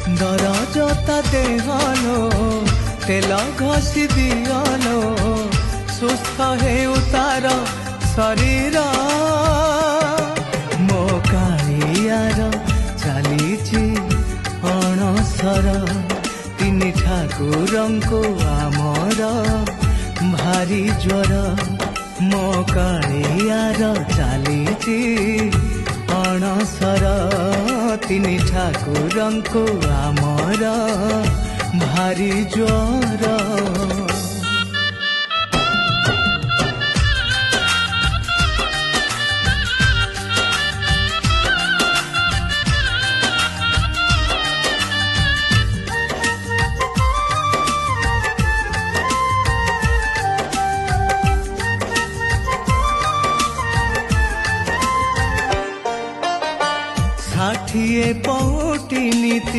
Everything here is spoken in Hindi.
दरजता देहलो तेल घसी दियलो सुस्थ हे उतार शरीर मो कालियार चलीची अणसर तीन ठाकुरंको आमर भारी ज्वर मो कालियार चलीची अणसर तीन ठाकुरंको आमर भारी ज्वर।